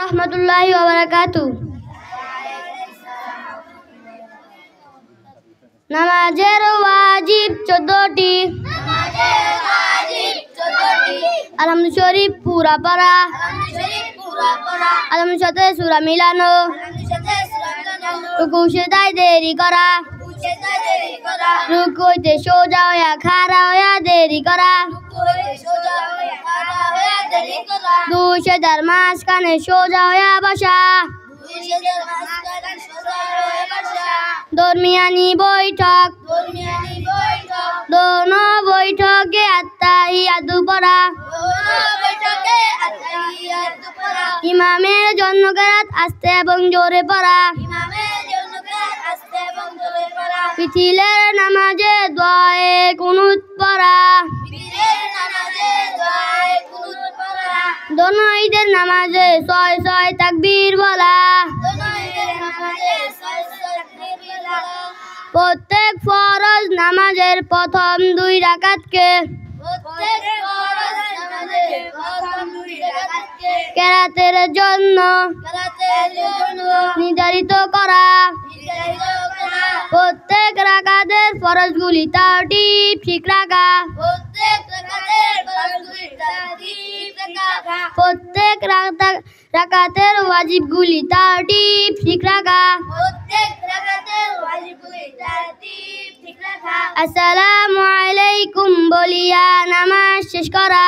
রহমতুল্লাহি ওয়া বারাকাতুহু। নামাজের ওয়াজিব 14টি। আলহামদু শরীফ পুরা পড়া। আলহামদুর সাথে সূরা মিলানো। রুকু সিজদায় দেরি করা। রুকু হইতে সোজা হইয়া খাড়া হইয়া দেরি করা। দুই সেজদার মাঝখানে সোজা হইয়া বসা। দরমিয়ানি বৈঠক। দোনো বৈঠকে আত্তাহিয়াতু পড়া। ইমামের জন্য কেরাত আস্তে এবং জোরে পড়া। পিছিলের নামাজে দোয়ায়ে কুনুত পড়া। দোনো ঈদের নামাজে 6 তাকবীর বলা। প্রত্যেক ফরজ নামাজের প্রথম 2 রাকাতকে কেরাতের জন্য নির্ধারিত করা। প্রত্যেক রাকাতের ফরজগুলি তারটিব ঠিক রাখা। প্রত্যেক রাকাতের ওয়াজিবগুলি তারটিব ঠিক রাখা। আসসালামু আলাইকুম বলিয়া নামাজ শেষ করা।